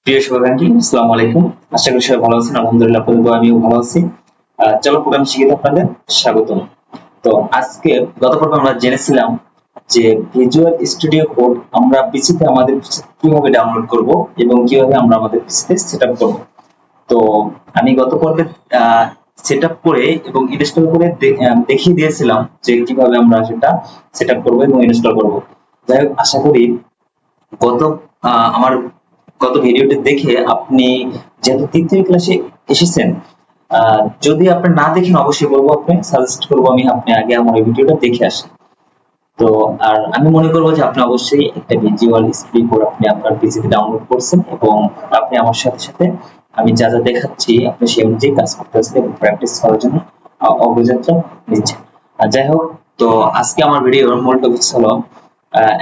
প্রিয় শুভাকাঙ্ক্ষী, আসসালামু আলাইকুম। আশা করি সবাই ভালো আছেন। আলহামদুলিল্লাহ, আপনাদের দোয়ায় আমিও ভালো আছি। চলো প্রোগ্রাম শিখিয়ে আপনাদের স্বাগতম। তো আজকে গত পর্বে আমরা জেনেছিলাম যে ভিজুয়াল স্টুডিও কোড আমরা পিসিতে আমাদের কিভাবে ডাউনলোড করব এবং কিভাবে আমরা আমাদের পিসিতে সেটআপ করব। তো আমি গত পর্বে সেটআপ করে এবং ইনস্টল করে দেখিয়ে দিয়েছিলাম যে কিভাবে আমরা সেটা সেটআপ করব এবং ইনস্টল করব। যাই হোক, আশা করি গত আমার গত ভিডিওটি দেখে আপনি যেহেতু তৃতীয় ক্লাসে এসেছেন, যদি আপনি না দেখেন অবশ্যই বলবো, আপনি সাজেস্ট করবো আপনি আগে আমার এই ভিডিওটা দেখে আসেন। তো আর আমি মনে করবো যে আপনি অবশ্যই একটা ভিজুয়াল স্টুডিও কোড আপনি আপনার পিসিতে ডাউনলোড করছেন এবং আপনি আমার সাথে সাথে আমি যা যা দেখাচ্ছি আপনি সেই অনুযায়ী কাজ করতেছেন এবং প্র্যাকটিস করার জন্য অগ্রযাত্রা নিচ্ছেন। যাই হোক, তো আজকে আমার ভিডিওর মূল টপিক হলো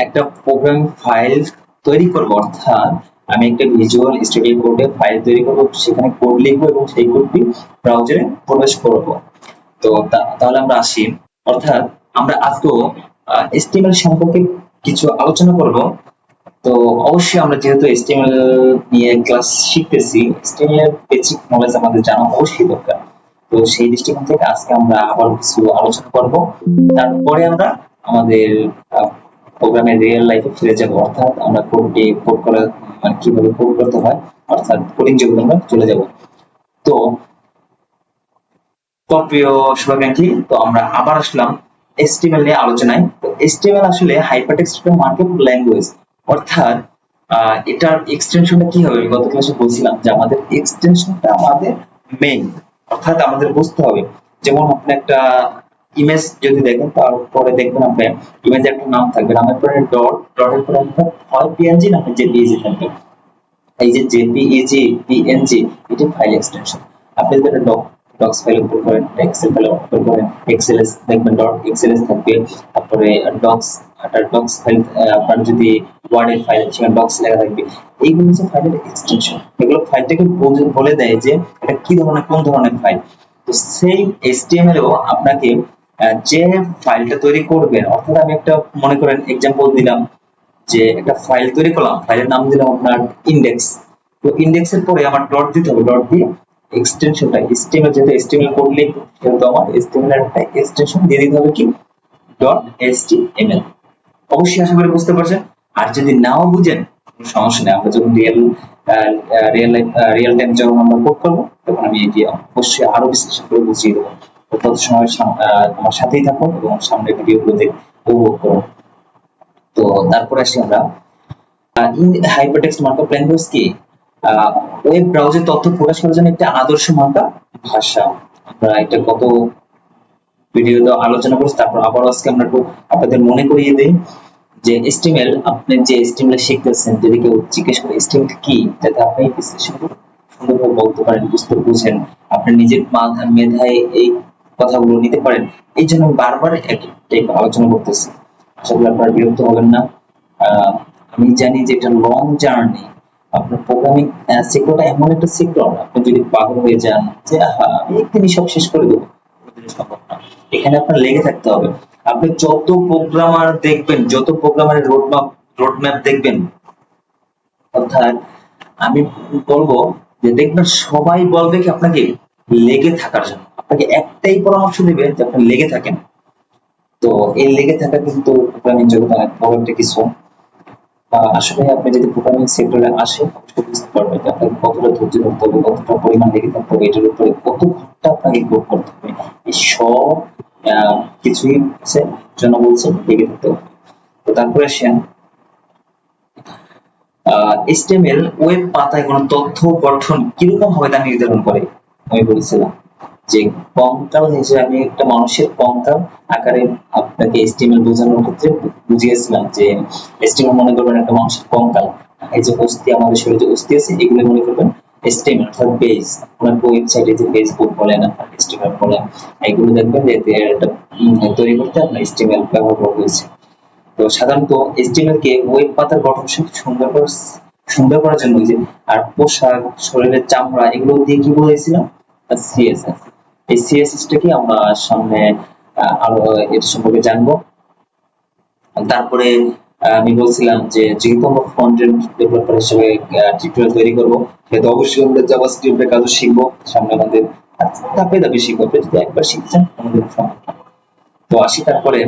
একটা প্রোগ্রামিং ফাইল তৈরি করব, অর্থাৎ আমি একটা ভিজুয়াল স্টুডিও কোডে ফাইল তৈরি করব, সেখানে কোড লিখবো এবং সেই কোডটি ব্রাউজারে প্রবেশ করব। তো তাহলে আমরা আসি, অর্থাৎ আমরা আজকেও HTML সম্পর্কে কিছু আলোচনা করব। তো অবশ্যই আমরা যেহেতু HTML নিয়ে ক্লাস শিখতেছি, HTML এর বেসিক নলেজ আমাদের জানা অবশ্যই দরকার। তো সেই দৃষ্টিকোণ থেকে আজকে আমরা আবার কিছু আলোচনা করব। তারপরে আমরা আমাদের প্রোগ্রামের রিয়েল লাইফে ফিরে যাব, অর্থাৎ আমরা কোড করা মানে কিভাবে কোড করতে হয়, অর্থাৎ কোডিং যেগুলো আমরা চলে যাব। তো প্রিয় শুভাকাঙ্ক্ষী, তো আমরা আবার আসলাম HTML নিয়ে আলোচনায়। তো HTML আসলে হাইপারটেক্সট মার্কআপ ল্যাঙ্গুয়েজ, অর্থাৎ এটার এক্সটেনশনটা কি হবে? গত ক্লাসে বলছিলাম যে আমাদের এক্সটেনশনটা আমাদের মেইন, অর্থাৎ আমাদের বুঝতে হবে। যেমন আপনি একটা ইমেজ যদি দেখেন, তারপরে দেখবেন আপনি ইমেজে একটা নাম থাকবে, নামের পরে ডট, ডটের পরে হয় পিএনজি না জেপিইজি থাকবে। এই যে জেপিইজি, পিএনজি, এটা ফাইল এক্সটেনশন। আপনি যদি একটা ডক্স ফাইল ওপেন করেন, এক্সেল ফাইল ওপেন করেন, এক্সএলএস দেখবেন ডট এক্সএলএস থাকবে। তারপরে ডক্স, একটা ডক্স ফাইল, আপনার যদি ওয়ার্ডের ফাইল সেখানে ডক্স লেখা থাকবে। এইগুলো হচ্ছে ফাইলের এক্সটেনশন। এগুলো ফাইলটাকে বলে দেয় যে এটা কি ধরনের, কোন ধরনের ফাইল। তো সেই HTML এও আপনাকে যে ফাইলটা তৈরি করবেন, অর্থাৎ আমি একটা মনে করেন এক্সাম্পল দিলাম যে একটা ফাইল তৈরি করলাম, ফাইলের নাম দিলাম আপনার ইন্ডেক্স। তো ইন্ডেক্সের পরে আমার ডট দিতে হবে, ডট দিয়ে এক্সটেনশনটা HTML, যেহেতু HTML কোড লিখব সেহেতু আমার HTML এর একটা এক্সটেনশন দিয়ে দিতে হবে কি, ডট HTML। অবশ্যই আশা করি বুঝতে পারছেন। আর যদি নাও বুঝেন কোনো সমস্যা নেই, আমরা যখন রিয়েল টাইম যখন আমরা কোড করবো তখন আমি এটি অবশ্যই আরো বিশ্লেষণ করে বুঝিয়ে দেবো। তো তত সময় আমার সাথেই থাকুন এবং সামনের ভিডিওগুলো উপভোগ করুন। তো তারপরে আসি আমরা হাইপারটেক্সট মার্কআপ ল্যাঙ্গুয়েজ কি? ওয়েব ব্রাউজারে তথ্য প্রকাশ করার জন্য একটা আদর্শ মার্কআপ ভাষা। আমরা এটা গত ভিডিওতে আলোচনা করেছি, তারপর আবার আজকে আমরা একটু আপনাদের মনে করিয়ে দেই যে HTML, আপনি যে HTML শিখতেছেন, যদি কেউ জিজ্ঞেস করে HTML কি, যাতে আপনি বিশ্লেষণ করে সুন্দরভাবে বলতে পারেন, বুঝেন, আপনি নিজের মেধায় এই কথাগুলো নিতে পারেন। এই জন্য বারবার একই টাইপ আলোচনা করতেছি। আশা করি আপনারা বিরক্ত হবেন না। আমি জানি যে এটা লং জার্নি। আপনার প্রোগ্রামিং সেক্টরটা এমন একটা সেক্টর, আপনি যদি পাগল হয়ে যান যে আমি একদিনই সব শেষ করে দেবো, কোনোদিনই সম্ভব না। এখানে আপনার লেগে থাকতে হবে। আপনি যত প্রোগ্রামার দেখবেন, যত প্রোগ্রামারের রোডম্যাপ দেখবেন, অর্থাৎ আমি বলবো যে দেখবেন সবাই বলবে কি আপনাকে লেগে থাকার জন্য। আপনাকে একটাই পরামর্শ দিবে যে আপনি লেগে থাকেন। তো এই লেগে থাকা কিন্তু প্রোগ্রামিং জগতে অনেক বড় একটা কিছু। আসলে আপনি যদি প্রোগ্রামিং সেক্টরে আসেন অবশ্যই বুঝতে পারবেন যে আপনাকে কতটা ধৈর্য ধরতে হবে, কতটা পরিমাণ লেগে থাকতে হবে, এটার উপরে কত ঘন্টা আপনাকে কোড করতে হবে। এই সব কিছুই হচ্ছে জন্য বলছে লেগে থাকতে হবে। তো তারপরে আসেন HTML ওয়েব পাতায় কোনো তথ্য গঠন কিরকম হবে তা নির্ধারণ করে। আমি বলেছিলাম যে কঙ্কাল হিসেবে আমি একটা মানুষের কঙ্কাল আকারে আপনাকে HTML বোঝানোর ক্ষেত্রে বুঝিয়েছিলাম যে HTML মনে করবেন একটা মানুষের কঙ্কাল। এই যে অস্থি, আমাদের শরীরে অস্থি আছে, এগুলো মনে করবেন HTML, অর্থাৎ বেস। আপনার ওয়েবসাইটে যে ফেসবুক বলেন, আপনার HTML বলেন, এগুলো দেখবেন যে একটা তৈরি করতে আপনার HTML ব্যবহার করা হয়েছে। তো সাধারণত HTML কে ওয়েব পাতার গঠন সুন্দর করার জন্য যে আর পোশাক, শরীরের চামড়া, এগুলো দিয়ে কি বলেছিলাম, CSS। এই CSS টাকে আমরা সামনে আরো এর সম্পর্কে জানবো। তারপরে আমি বলছিলাম যে যেহেতু আমরা ফ্রন্ট এন্ড ডেভেলপার হিসেবে টিউটোরিয়াল তৈরি করব, সেহেতু অবশ্যই আমরা জাভাস্ক্রিপ্টের কাজও শিখবো সামনে আমাদের। ধাপে ধাপে শিখবো, যদি একবার শিখছেন আমাদের সমস্যা নেই। তো আসি তারপরে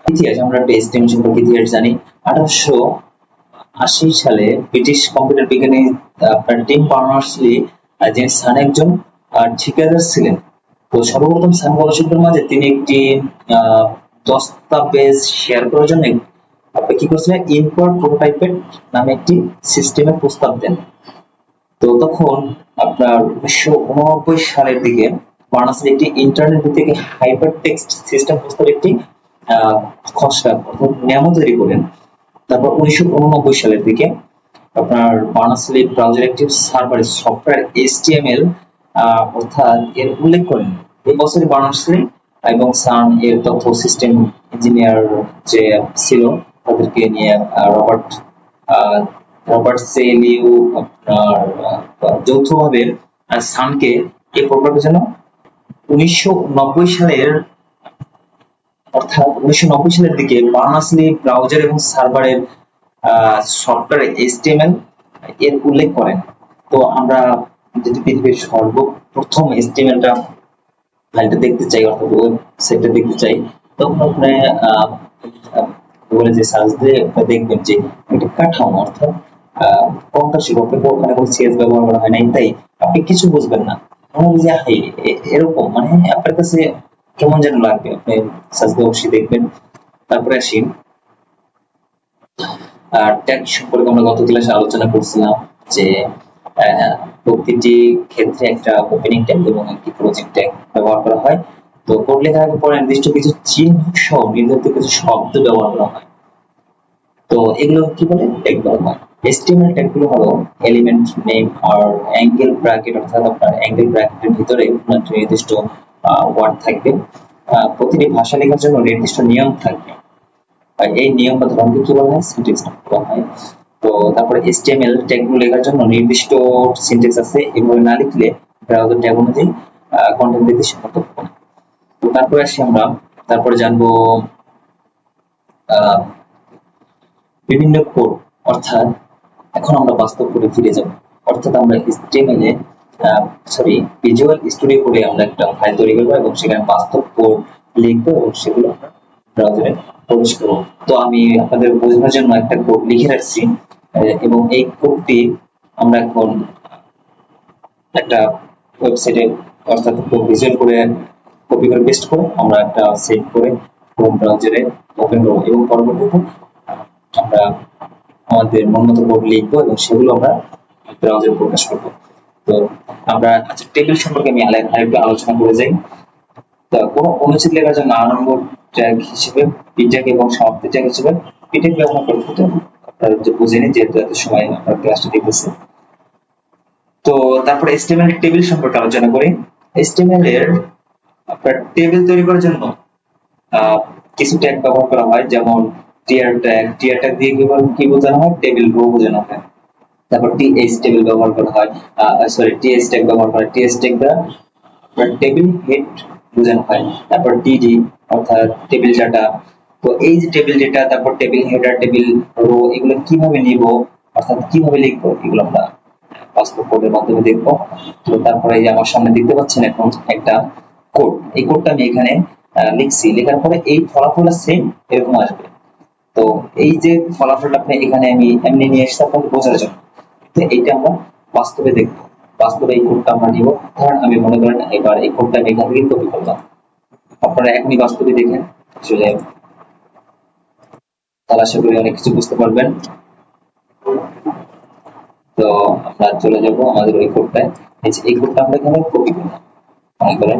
ইতিহাস। আমরা একটা HTML সম্পর্কে ইতিহাস জানি। 1880 সালে ব্রিটিশ কম্পিউটার বিজ্ঞানী আপনার টিম বার্নার্স-লি, যিনি সান একজন ঠিকাদার ছিলেন। তো সর্বপ্রথম সান গবেষকদের মাঝে তিনি একটি আহ, দস্তাবেজ শেয়ার করার জন্য আপনি কি করছিলেন, ইনকোয়ার প্রোটোটাইপের নামে একটি সিস্টেমের প্রস্তাব দেন। তো তখন আপনার 1989 সালের দিকে বার্নার্স-লি একটি ইন্টারনেট ভিত্তিক হাইপার টেক্সট সিস্টেম প্রস্তাবের একটি খসড়া অর্থাৎ মেমো তৈরি করেন। তারপর 1989 সালের দিকে আপনার বার্নার্স-লি ব্রাউজার একটি সার্ভারে সফটওয়্যার HTML অর্থাৎ এর উল্লেখ করেন। এই বছরে বার্নার্স-লি এবং সান এর তথ্য সিস্টেম ইঞ্জিনিয়ার যে ছিল তাদেরকে নিয়ে রবার্ট আহ, রবার্ট সেলিউ আপনার যৌথভাবে সানকে এই প্রকল্পের জন্য 1990 সালের অর্থাৎ 1990 সালের দিকে বার্নার্স-লি ব্রাউজার এবং সার্ভারের সফটওয়্যার HTML এর উল্লেখ করেন। তো আমরা যদি পৃথিবীর সর্বপ্রথম HTML ফাইলটা দেখতে চাই অর্থাৎ ওয়েবসাইটটা দেখতে চাই, তখন আপনি গুগলে যে সার্চ দিয়ে দেখবেন যে একটা কাঠামো অর্থাৎ কম্পিউটার শিক্ষকের ওখানে কোনো সিএস ব্যবহার করা হয় নাই, তাই আপনি কিছু বুঝবেন না। মনে হবে যে হাই এরকম, মানে আপনার কাছে কেমন যেন লাগবে। আপনি সার্চ দিয়ে অবশ্যই দেখবেন। তারপরে আসি ট্যাগ সম্পর্কে। আমরা গত ক্লাসে আলোচনা করছিলাম যে প্রতিটি ক্ষেত্রে একটা ওপেনিং ট্যাগ এবং একটি ক্লোজিং ট্যাগ ব্যবহার করা হয়। তো কোড লেখার আগে পরে নির্দিষ্ট কিছু চিহ্ন সহ নির্ধারিত কিছু শব্দ ব্যবহার করা হয়। তো এগুলো কি বলে, ট্যাগ বলা হয়। HTML ট্যাগ গুলো হলো এলিমেন্ট নেম আর অ্যাঙ্গেল ব্র্যাকেট, অর্থাৎ আপনার অ্যাঙ্গেল ব্র্যাকেটের ভিতরে কোনো একটা নির্দিষ্ট ওয়ার্ড থাকবে। প্রতিটি ভাষা লেখার জন্য নির্দিষ্ট নিয়ম থাকবে, আর এই নিয়ম বা ধরনকে কি বলা হয়, সিনট্যাক্স বলা হয়। তো তারপরে HTML ট্যাগ গুলো লেখার জন্য নির্দিষ্ট সিনট্যাক্স আছে, এগুলো না লিখলে ব্রাউজার ট্যাগ অনুযায়ী কন্টেন্ট দিতে সক্ষম হবে না। তো তারপরে আসি আমরা, তারপরে জানবো আহ, বিভিন্ন কোড, অর্থাৎ এখন আমরা বাস্তব কোডে ফিরে যাব। অর্থাৎ আমরা HTML এ ভিজুয়াল স্টুডিও কোডে আমরা একটা ফাইল তৈরি করবো এবং সেখানে বাস্তব কোড লিখবো এবং সেগুলো আমরা ব্রাউজারে প্রবেশ করবো। তো আমি আপনাদের বোঝানোর জন্য একটা কোড লিখে রাখছি, এবং এই কোডটি আমরা এখন একটা ওয়েবসাইটে অর্থাৎ ভিজুয়াল করে কপি করে পেস্ট করে আমরা একটা সেভ করে ক্রোম ব্রাউজারে ওপেন করবো এবং পরবর্তীতে আমরা আমাদের মনমতো কোড লিখবো এবং সেগুলো আমরা ব্রাউজারে প্রকাশ করবো। তো আমরা আচ্ছা টেবিল সম্পর্কে আমি আরেকটু আলোচনা করে যাই। তো কোনো অনুচ্ছেদ লেখার জন্য আরম্ভ ট্যাগ হিসেবে পিট্যাগ এবং সমাপ্তি ট্যাগ হিসেবে পিট্যাগ ব্যবহার করতে হবে। আপনারা যে বুঝে নিন, যেহেতু এত সময় আপনারা ক্লাসটা দেখতেছেন। তো তারপরে HTML টেবিল সম্পর্কে আলোচনা করি। HTML এর আপনার টেবিল তৈরি করার জন্য কিছু ট্যাগ ব্যবহার করা হয়, যেমন টিয়ার ট্যাগ। টিয়ার ট্যাগ দিয়ে কি বোঝানো হয়, টেবিল রো বোঝানো হয়। তারপর টিএইচ টেবিল ব্যবহার করা হয়, টিএইচ ট্যাগ ব্যবহার করা হয়। টিএইচ ট্যাগ দ্বারা টেবিল হেড বোঝানো হয়। তারপর টিডি অর্থাৎ টেবিল ডাটা। তো এই যে টেবিল ডেটা, তারপর টেবিল হেডার, টেবিল রো, এগুলো কিভাবে নিব অর্থাৎ কিভাবে লিখবো, এগুলো আমরা বাস্তব কোডের মাধ্যমে দেখবো। তো তারপরে এই যে আমার সামনে দেখতে পাচ্ছেন এখন একটা কোড, এই কোডটা আমি এখানে লিখছি। লেখার পরে এই ফলাফল সেম এরকম আসবে। তো এই যে ফলাফলটা আপনি এখানে আমি এমনি নিয়ে এসেছি আপনাকে বোঝার জন্য, তো এইটা আমরা বাস্তবে দেখবো। বাস্তবে এই কোডটা আমরা নিব। ধরেন আমি মনে করেন এবার এই কোডটা আমি এখান থেকে কপি করলাম। আপনারা এখনই বাস্তবে দেখেন, আসলে তাহলে আশা করি অনেক কিছু বুঝতে পারবেন। তো আমরা চলে যাব আমাদের ওই কোডটায়। এই কোডটা আমরা এখানে কপি করলাম, মনে করেন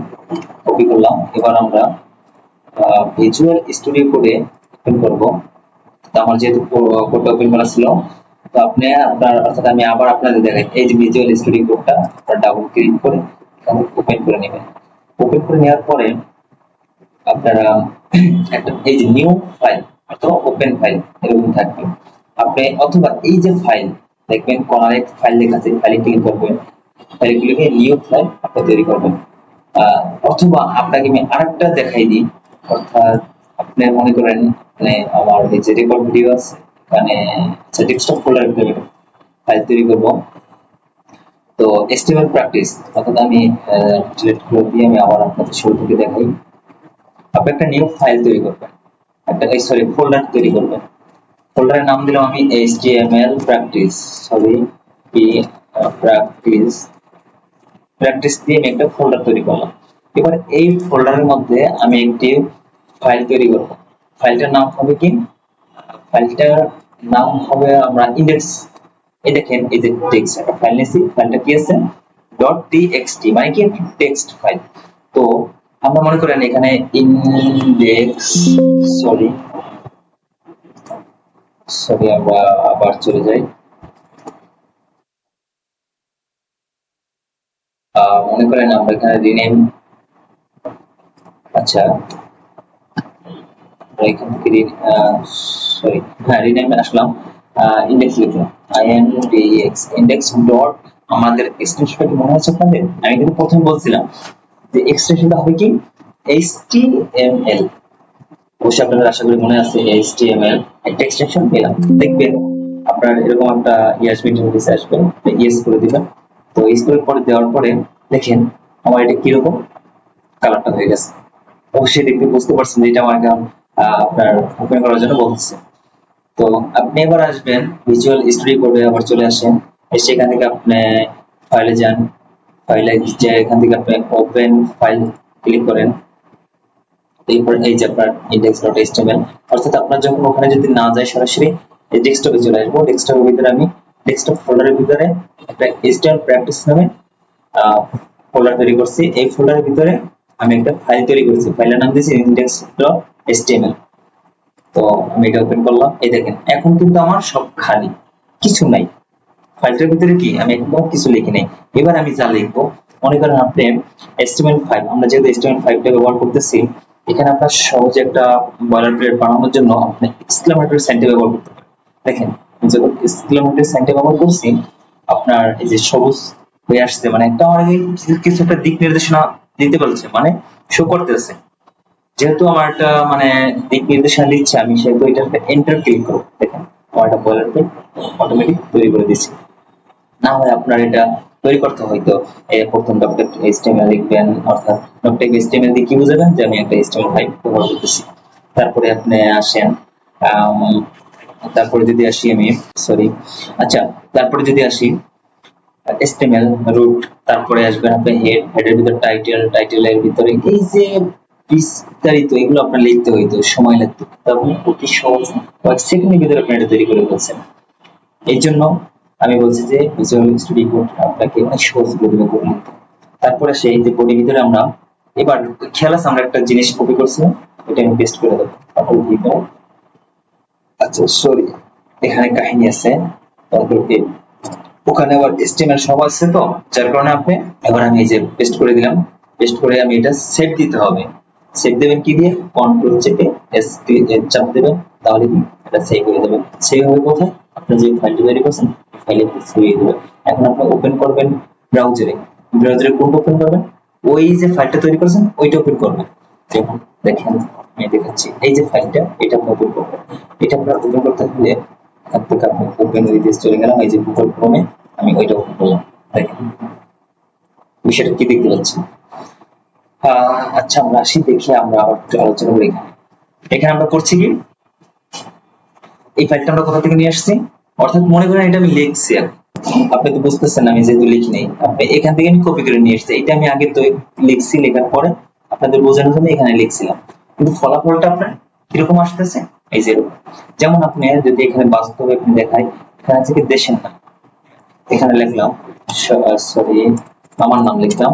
কপি করলাম। এবার আমরা ভিজুয়াল স্টুডিও কোডে ওপেন করব। তো আমার যেহেতু কোডটা ওপেন করা ছিল, তো আপনি অর্থাৎ আমি আবার আপনাদের দেখাই। এই যে ভিজুয়াল স্টুডিও কোডটা আপনারা ডাবল ক্লিক করে এখানে ওপেন করে নেবেন। ওপেন করে নেওয়ার পরে আপনারা একটা এই যে নিউ ফাইল অথবা ওপেন ফাইল এরকম থাকবে। আপনি অথবা এই যে ফাইল দেখবেন কর্নারে ফাইল লেখা আছে, ফাইলে ক্লিক করবেন। ফাইলে ক্লিক করে নিউ ফাইল আপনি তৈরি করবেন। অথবা আপনাকে আমি আরেকটা দেখাই দিই, অর্থাৎ আপনি মনে করেন মানে আমার এই যে রেকর্ড ভিডিও আছে এখানে ডেস্কটপ ফোল্ডারে ফাইল তৈরি করব। তো HTML প্র্যাকটিস অর্থাৎ আমি ডিলিট করে দিয়ে আমি আবার আপনাদের শুরু থেকে দেখাই। আপনি একটা নিউ ফাইল তৈরি করবেন, একটা ফোল্ডার তৈরি করবেন। ফোল্ডারের নাম দিলাম আমি HTML প্র্যাকটিস, প্র্যাকটিস প্র্যাকটিস দিয়ে আমি একটা ফোল্ডার তৈরি করলাম। এবার এই ফোল্ডারের মধ্যে আমি একটি ফাইল তৈরি করব। ফাইলটার নাম হবে কি? ফাইলটার নাম হবে আমরা ইন্ডেক্স। এই দেখেন এই যে টেক্সট একটা ফাইল নিয়েছি, ফাইলটা কি আছে .txt মানে কি টেক্সট ফাইল। তো আমরা মনে করেন এখানে ইন্ডেক্স সরি সরি আমরা আবার চলে যাই। মনে করেন আমরা এখানে রিনেম, আচ্ছা এখান থেকে সরি হ্যাঁ রিনেমে আসলাম, ইন্ডেক্স লিখলাম INDEX ইন্ডেক্স ডট আমাদের এক্সটেনশনটা মনে আছে আপনাদের? আমি কিন্তু প্রথমে বলছিলাম যে এক্সটেনশনটা হবে কি HTML। অবশ্যই আপনাদের আশা করি মনে আছে HTML একটা এক্সটেনশন পেলাম। দেখবেন আপনার এরকম একটা ইয়াস ইন্টারফেস আসবে, ইয়েস করে দিবেন। তো ইয়েস করে পরে দেওয়ার পরে দেখেন আমার এটা কিরকম কালারটা হয়ে গেছে। অবশ্যই দেখতে বুঝতে পারছেন যে এটা আমার এখন আপনার ওপেন করার জন্য বলছে। তো আপনি এবার আসবেন ভিজুয়াল স্টুডিও কোডে, আবার চলে আসেন, এসে এখান থেকে আপনি ফাইলে যান। ফাইলে যে এখান থেকে আপনি ওপেন ফাইল ক্লিক করেন। এরপর এই যে আপনার index.html, অর্থাৎ আপনার যখন ওখানে যদি না যায় সরাসরি এই ডেস্কটপে চলে আসবো। ডেস্কটপের ভিতরে আমি ডেস্কটপ ফোল্ডারের ভিতরে একটা HTML প্র্যাকটিস নামে ফোল্ডার তৈরি করছি। এই ফোল্ডারের ভিতরে আমি একটা ফাইল তৈরি করেছি, ফাইলের নাম দিয়েছি index.html। তো আমি এটা ওপেন করলাম, এই দেখেন এখন কিন্তু আমার সব খালি, কিছু নাই। ফাইলটার ভিতরে কি আমি একদম কিছু লিখি নাই। এবার আমি যা লিখবো, মনে করেন আপনি HTML5, আমরা যেহেতু HTML5টা ব্যবহার করতেছি, এখানে আপনার সহজে একটা বয়লার প্লেট বানানোর জন্য আপনি এক্সক্লেমেটরি সাইনটা ব্যবহার করতে পারেন। দেখেন আমি যখন এক্সক্লেমেটরি সাইনটা ব্যবহার করছি, আপনার এই যে সবুজ হয়ে আসছে, মানে একটা আমার কিছু একটা দিক নির্দেশনা দিতে বলছে, মানে শো করতেছে। যেহেতু আমার একটা মানে দিক নির্দেশনা দিচ্ছে, আমি সেহেতু এটাতে এন্টার ক্লিক করব। দেখেন আমার একটা বয়লার প্লেট অটোমেটিক তৈরি করে দিচ্ছি। না হয় আপনার এটা তৈরি করতে হয়তো প্রথম ডট HTML লিখবেন, অর্থাৎ ডট HTML দিয়ে কি বুঝাবেন যে আমি একটা HTML5 ব্যবহার করতেছি। তারপরে আপনি আসেন, তারপরে যদি আসি আমি সরি আচ্ছা তারপরে যদি আসি HTML রুট, তারপরে আসবেন আপনি হেডের ভিতর টাইটেল, টাইটেলের ভিতরে এই যে বিস্তারিত এগুলো আপনার লিখতে হইতো, সময় লাগতো, আপনি অতি সহজ কয়েক সেকেন্ডের ভিতরে আপনি এটা তৈরি করে ফেলছেন। এই জন্য আমি বলছি যে ভিজুয়াল স্টুডিও কোড আপনাকে অনেক সহজ করে দিবে কোড লিখতে। তারপরে সেই যে কোডের ভিতরে আমরা এবার খেয়াল আছে আমরা একটা জিনিস কপি করছিলাম, এটা আমি পেস্ট করে দেবো। তারপরে কি করব, আচ্ছা সরি এখানে কাহিনী আছে, তারপরে ওখানে আবার HTML সব আছে, তো যার কারণে আপনি এবার আমি এই যে পেস্ট করে দিলাম। পেস্ট করে আমি এটা সেভ দিতে হবে। সেভ দেবেন কি দিয়ে, কন্ট্রোল চেপে এস চাপ দেবেন, তাহলে কি এটা সেভ হয়ে যাবে। সেভ হবে কোথায়, আপনি যে ফাইলটি তৈরি করছেন ফাইলে সেভ হয়ে যাবে। এখন আপনি ওপেন করবেন ব্রাউজারে, ব্রাউজারে কোনটা ওপেন করবেন, ওই যে ফাইলটা তৈরি করেছেন ওইটা ওপেন করবেন। যেমন দেখেন আমি দেখাচ্ছি, এই যে ফাইলটা এটা আপনি ওপেন করবেন। এটা আপনার ওপেন করতে হলে এখান থেকে আপনি ওপেন উইথ চলে গেলাম, এই যে গুগল ক্রোমে আমি ওইটা ওপেন করলাম। দেখেন বিষয়টা কি দেখতে পাচ্ছি। আচ্ছা আমরা আসি, দেখি আমরা আবার একটু আলোচনা করি। এখানে আমরা করছি কি, এই ফাইলটা আমরা কোথা থেকে নিয়ে আসছি, অর্থাৎ মনে করেন এটা আমি লিখছি, আপনি তো বুঝতেছেন আমি যেহেতু লিখি নেই, আপনি এখান থেকে আমি কপি করে নিয়ে এসেছি। এটা আমি আগে তো লিখছি, লেখার পরে আপনাদের বোঝানোর জন্য এখানে লিখছিলাম, কিন্তু ফলাফলটা আপনার কিরকম আসতেছে এই যে যেমন আপনি যদি এখানে বাস্তবে আপনি দেখায়, এখানে থেকে দেশের নাম এখানে লিখলাম, সরি আমার নাম লিখলাম,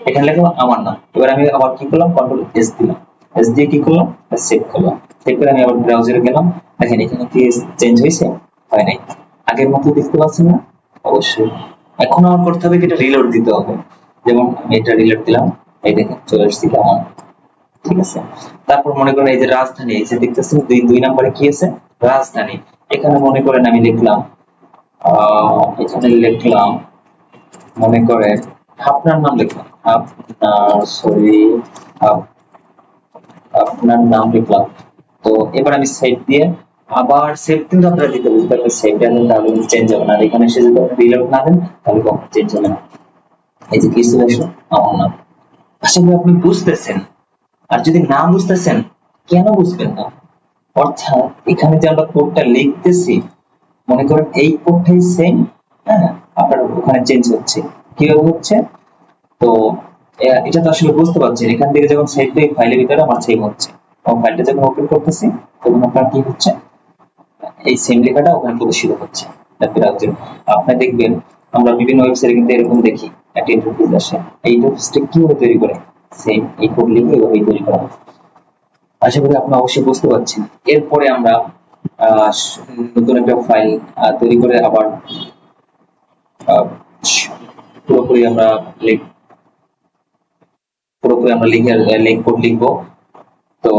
এখানে লিখলাম আমার নাম। এবার আমি আবার কি করলাম, কন্ট্রোল এস দিলাম, এস দিয়ে কি করলাম, সেভ করলাম। সেভ করে আমি আবার ব্রাউজারে গেলাম। দেখেন এখানে কি চেঞ্জ হয়েছে, হয় নাই, আগের মতো দেখতে পাচ্ছেন না? অবশ্যই। এখন আমার করতে হবে কি, এটা রিলোড দিতে হবে। যেমন আমি এটা রিলোড দিলাম, এই দেখেন চলে আসছে আমার, ঠিক আছে। তারপর মনে করেন এই যে রাজধানী, এই যে দেখতেছেন দুই নম্বরে কি আছে, রাজধানী। এখানে মনে করেন আমি লিখলাম, এখানে লিখলাম মনে করেন আপনার নাম লিখলাম, আপনার সরি আপনার নাম লিখলাম। তো এবার আমি সেভ দিয়ে আবার সেভ কিন্তু আপনারা দিতে হবে, যদি আপনি সেভ দেন তাহলে কিন্তু চেঞ্জ হবে না, আর এখানে এসে যদি আপনি রিলোড না দেন তাহলে কখনো চেঞ্জ হবে না। এই যে কি চলে আসলো আমার নাম। আশা করি আপনি বুঝতেছেন। আর যদি না বুঝতেছেন, কেন বুঝবেন না? অর্থাৎ এখানে যে আমরা কোডটা লিখতেছি, মনে করেন এই কোডটাই সেম, হ্যাঁ, আপনার ওখানে চেঞ্জ হচ্ছে। কিভাবে হচ্ছে? তো এটা তো আসলে বুঝতে পারছেন, এখান থেকে যখন সেভ দিই ফাইলের ভিতরে আমার সেভ হচ্ছে, এবং ফাইলটা যখন ওপেন করতেছি তখন আপনার কি হচ্ছে, এই সেম লেখাটা ওখানে প্রদর্শিত হচ্ছে ব্রাউজারে। আপনি দেখবেন আমরা বিভিন্ন ওয়েবসাইটে কিন্তু এরকম দেখি একটা ইন্টারফেস আসে, এই ইন্টারফেসটা কিভাবে তৈরি করে, সেম এই কোড লিখে এইভাবেই তৈরি করা হয়। আশা করি আপনি অবশ্যই বুঝতে পারছেন। এরপরে আমরা নতুন একটা ফাইল তৈরি করে আবার আহ, পুরোপুরি আমরা লিখ- পুরোপুরি আমরা কোড লিখবো। তো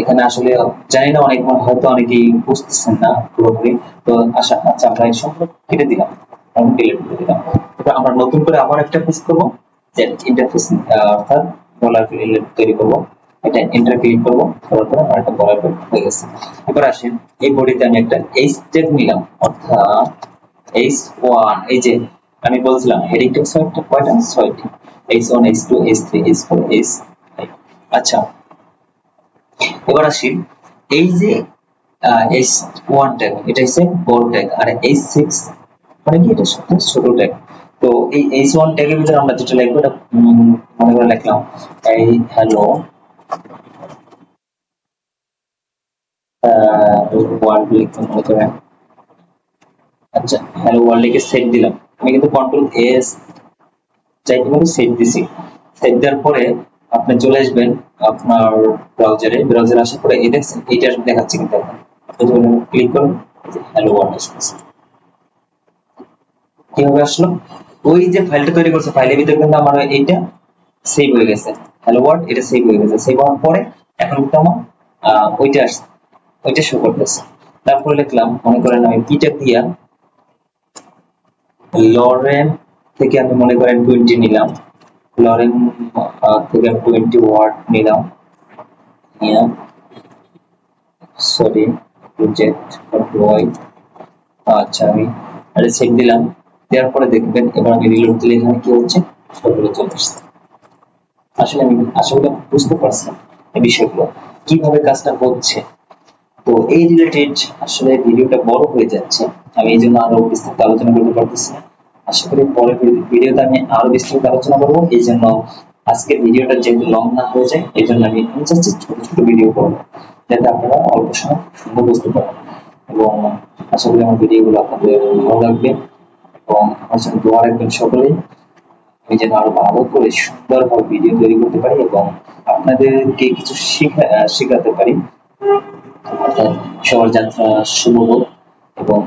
এখানে আসলে জানি না, হয়তো অনেকেই বুঝতেছেন না পুরোপুরি। তো আচ্ছা আমরা এই সম্পর্ক কেটে দিলাম, আমি ডিলিট করে দিলাম। এবার আমরা নতুন করে আবার একটা পেজ করবো, যে ইন্টারফেস অর্থাৎ ডলার তৈরি করবো। এটা এন্টার ক্লিক করবো, করার পরে আমার একটা ডলার হয়ে গেছে। এবার আসেন এই বডিতে আমি একটা এইচ ট্যাগ নিলাম, অর্থাৎ H1, এই যে আমি বলছিলাম হেডিং টেক্সট কয়টা, 6টি। H1 H2 H3 H4 H5। আচ্ছা, এবার আসি এই যে H1 ট্যাগ, এটা হচ্ছে বড় ট্যাগ, আর H6 মানে কি, এটা সবথেকে ছোট ট্যাগ। তো এই H1 ট্যাগের ভিতরে আমরা যেটা লিখবো, এটা মনে করে লিখলাম এই হ্যালো ওয়ার্ল্ড লিখতে মনে করেন। আচ্ছা, হ্যালো ওয়ার্ল্ড লিখে সেভ দিলাম। আমি কিন্তু কন্ট্রোল এস চাইতে পারি, সেভ দিছি। সেভ দেওয়ার পরে আপনি চলে আসবেন আপনার ব্রাউজারে আসার পরে এই দেখছেন, এইটা দেখাচ্ছে কিন্তু এখন। আপনি যখন ক্লিক করুন, হ্যালো ওয়ার্ল্ড আসছে। কিভাবে আসলো? ওই যে ফাইলটা তৈরি করছে, ফাইলের ভিতরে কিন্তু আমার এইটা সেভ হয়ে গেছে, হ্যালো ওয়ার্ল্ড, এটা সেভ হয়ে গেছে। সেভ হওয়ার পরে এখন কিন্তু আমার ওইটা আসছে, ওইটা শো করতেছে। তারপরে লিখলাম, মনে করেন আমি পিটা দিয়া লরেন থেকে আমি মনে করেন 20 নিলাম, লরেন থেকে আমি 20 ওয়ার্ড নিলাম, নিয়ে সরি প্রজেক্ট ওয়াই। আচ্ছা, আমি এটা সেভ দিলাম। দেওয়ার পরে দেখবেন এবার আমি রিলোড দিলে এখানে কি হচ্ছে, সবগুলো চলে আসছে। আসলে আমি আশা করি আপনি বুঝতে পারছেন এই বিষয়গুলো কিভাবে কাজটা হচ্ছে। তো এই রিলেটেড আসলে ভিডিওটা বড় হয়ে যাচ্ছে, আমি এই জন্য আরো বিস্তারিত আলোচনা করতে পারতেছি না। আশা করি পরের ভিডিওতে আমি আরো বিস্তারিত আলোচনা করবো। এই জন্য আজকের ভিডিওটা যেহেতু লং না হয়ে যায়, এই জন্য আমি চাচ্ছি ছোট ছোট ভিডিও করবো, যাতে আপনারা অল্প সময় সুন্দর বুঝতে পারেন। এবং আশা করি আমার ভিডিওগুলো আপনাদের ভালো লাগবে, এবং আমার সাথে দোয়া রাখবেন সকলেই, আমি যেন আরো ভালো করে সুন্দরভাবে ভিডিও তৈরি করতে পারি এবং আপনাদেরকে কিছু শেখাতে পারি। অর্থাৎ সবার যাত্রা শুভ হোক, এবং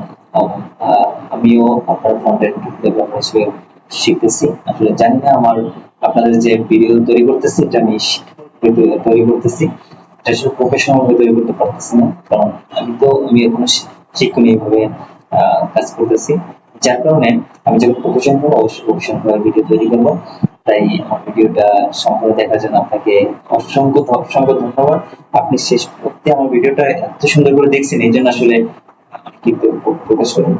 আমিও আপনার কন্টেন্ট ডেভেলপার হিসেবে শিখতেছি। আসলে জানি না আমার আপনাদের যে ভিডিও তৈরি করতেছি, এটা আমি তৈরি করতেছি, এটা আসলে প্রফেশনাল ভাবে তৈরি করতে পারতেছি না, কারণ আমি এখনো শিক্ষণীয় ভাবে কাজ করতেছি। যার কারণে আমি যখন প্রফেশন হবো, অবশ্যই প্রফেশন ভাবে ভিডিও তৈরি করবো। তাই আমার ভিডিওটা সম্পূর্ণ দেখার জন্য আপনাকে অসংখ্য অসংখ্য ধন্যবাদ। আপনি শেষ করতে আমার ভিডিওটা এত সুন্দর করে দেখছেন, এই জন্য আসলে আমি কিন্তু প্রকাশ করি।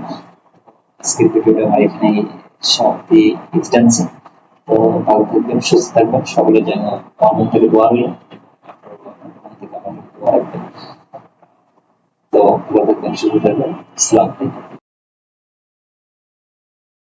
আজকের ভিডিওটা আমার এখানে সমাপ্তি টানছি। তো ভালো থাকবেন, সুস্থ থাকবেন, সকলের জন্য আমার থেকে দোয়া রইল। আপনার থেকে আমার দোয়া রাখবেন। তো ভালো থাকবেন, সুস্থ থাকবেন। আসসালামু আলাইকুম।